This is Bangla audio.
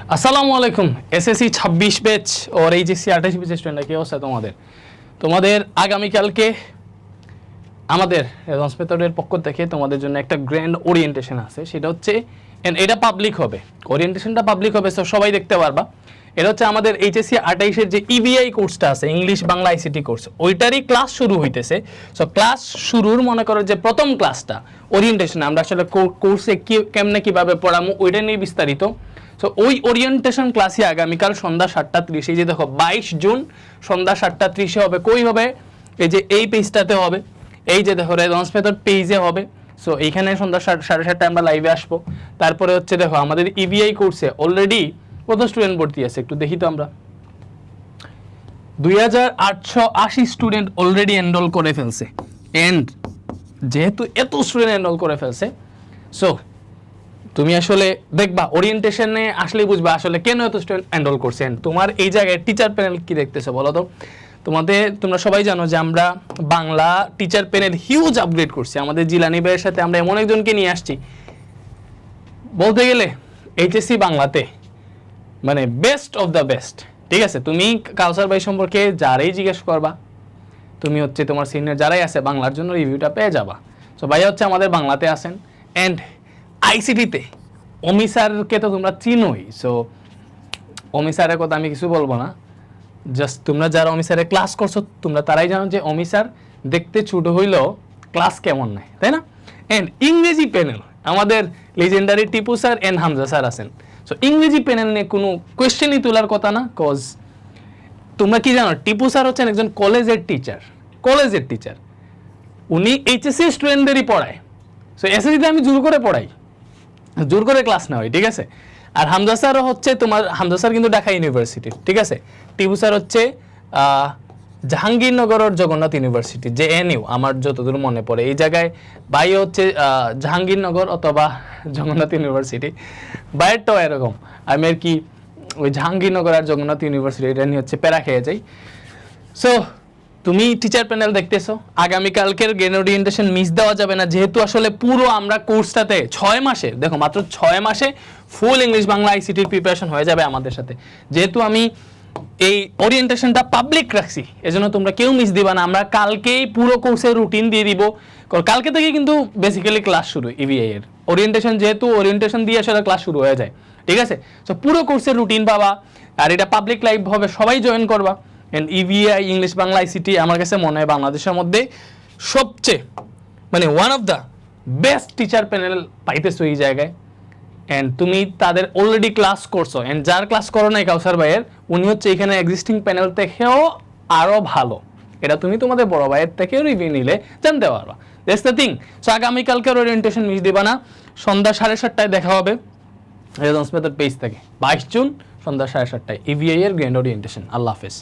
আসসালামু আলাইকুম এসএসসি 26 ব্যাচ और এইচএসসি 28 ব্যাচের স্টুডেন্টরা কি অবস্থা তোমাদের আগামীকালকে আমাদের রেসপন্স মেথডের পক্ষ থেকে তোমাদের জন্য একটা গ্র্যান্ড ওরিয়েন্টেশন আছে, সেটা হচ্ছে এটা পাবলিক হবে, ওরিয়েন্টেশনটা পাবলিক হবে, সো সবাই দেখতে পারবা। এটা হচ্ছে আমাদের এইচএসসি 28 এর যে ইবিআই কোর্সটা আছে, ইংলিশ বাংলা আইসিটি কোর্স, ওইটারই ক্লাস শুরু হইতেছে। সো ক্লাস শুরুর মনে করো যে প্রথম ক্লাসটা ওরিয়েন্টেশন, আমরা আসলে কোর্সে কেমনে কিভাবে পড়ামো ওইটা নিয়ে বিস্তারিত। সো ওই ওরিয়েন্টেশন ক্লাসে আগামীকাল সন্ধ্যা 7:30, এই যে দেখো 22 জুন সন্ধ্যা 7:30 হবে। কই হবে? এই যে এই পেজটাতে হবে, এই যে দেখো রেসপন্স মেথড পেজে হবে। সো এইখানে সন্ধ্যা 7:30 আমরা লাইভে আসবো। তারপরে হচ্ছে দেখো আমাদের ইবিআই কোর্সে অলরেডি কত স্টুডেন্ট ভর্তি আছে একটু দেখি তো আমরা। 2880 স্টুডেন্ট অলরেডি এনরোল করে ফেলছে। এন্ড যেহেতু এত স্টুডেন্ট এনরোল করে ফেলছে, সো তুমি আসলে দেখবা ওরিয়েন্টেশনে আসলেই বুঝবা আসলে কেন এত স্টুডেন্ট এনরোল করছেন। তোমার এই জায়গায় টিচার প্যানেল কি দেখতেছো বলো তো? তোমরা সবাই জানো যে আমরা Bangla teacher panel huge upgrade করছি। আমাদের জিলানি ভাইয়ের সাথে আমরা এমন একজনকে নিয়ে আসছি, বলতে গেলে এইচএসসি বাংলাতে মানে বেস্ট অফ দ্য বেস্ট। ঠিক আছে, তুমি কাউসার ভাই সম্পর্কে যারাই জিজ্ঞেস করবা, তুমি হচ্ছে তোমার সিনিয়র যারাই আছে বাংলার জন্য রিভিউটা পেয়ে যাবা। সো ভাইয়া হচ্ছে আমাদের বাংলাতে আছেন, অ্যান্ড আইসিটিতে অমি স্যারকে তো তোমরা চিনোই। সো অমি স্যারের কথা আমি কিছু বলবো না, জাস্ট তোমরা যারা অমি স্যারের ক্লাস করছো তোমরা তারাই জানো যে অমি স্যার দেখতে ছোট হইলেও ক্লাস কেমন নেয়, তাই না? অ্যান্ড ইংরেজি প্যানেল আমাদের legendary Tipu sir and Hamza sir আছেন। সো ইংরেজি প্যানেল নিয়ে কোনো কোয়েশ্চেনই তোলার কথা না, কজ তোমরা কি জানো টিপু স্যার হচ্ছেন একজন কলেজের টিচার। উনি এইচএসসি স্টুডেন্টদেরই পড়ায়। সো এসএসসিতে আমি জোর করে পড়াই, জোর করে ক্লাস না হয়, ঠিক আছে। আর হামজা স্যারও হচ্ছে হামজা স্যার কিন্তু ঢাকা ইউনিভার্সিটি, ঠিক আছে। টিপু স্যার হচ্ছে জাহাঙ্গীরনগরের জগন্নাথ ইউনিভার্সিটি, জেএনইউ আমার যতদূর মনে পড়ে। এই জায়গায় ভাই হচ্ছে জাহাঙ্গীরনগর অথবা জগন্নাথ ইউনিভার্সিটি, বাইরটাও এরকম। আমি আর কি ওই জাহাঙ্গীরনগর আর জগন্নাথ ইউনিভার্সিটি এটা নিয়ে হচ্ছে প্যারা খেয়ে যাই। সো তুমি টিচার প্যানেল দেখতেছো, আগামীকালকের গ্র্যান্ড ওরিয়েন্টেশন মিস দেওয়া যাবে না, যেহেতু আসলে পুরো আমরা কোর্সটাতে 6 মাসে, দেখো মাত্র 6 মাসে ফুল ইংলিশ বাংলা আইসিটির প্রিপারেশন হয়ে যাবে আমাদের সাথে। যেহেতু আমি এই ওরিয়েন্টেশনটা পাবলিক রাখছি, এজন্য তোমরা কেউ মিস দিবা না। আমরা কালকেই পুরো কোর্সের রুটিন দিয়ে দিব, কালকে থেকে কিন্তু বেসিক্যালি ক্লাস শুরু ইভিআই এর ওরিয়েন্টেশন, যেহেতু ওরিয়েন্টেশন দিয়ে আসলে ক্লাস শুরু হয়ে যায়, ঠিক আছে। সো পুরো কোর্সের রুটিন পাবা, আর এটা পাবলিক লাইভ হবে, সবাই জয়েন করবা। And EVI English Bangla ICT আমার কাছে মনে হয় বাংলাদেশের মধ্যে সবচেয়ে মানে one of the best teacher panel পাইতেছো এই জায়গায়। অ্যান্ড তুমি তাদের অলরেডি ক্লাস করছো, অ্যান্ড যার ক্লাস করো নাই কাউসার ভাইয়ের, উনি হচ্ছে এখানে এক্সিস্টিং প্যানেল থেকেও আরও ভালো। এটা তুমি তোমাদের বড় ভাইয়ের থেকেও রিভিউ নিলে জানতে পারবা। That's the thing. সো আগামীকালকের ওরিয়েন্টেশন মিস দিবা না, সন্ধ্যা 7:30 দেখা হবে রেসপন্স মেথড পেজ থেকে। 22 জুন সন্ধ্যা 7:30 ইভিআই এর গ্র্যান্ড ওরিয়েন্টেশন। আল্লাহ হাফেজ।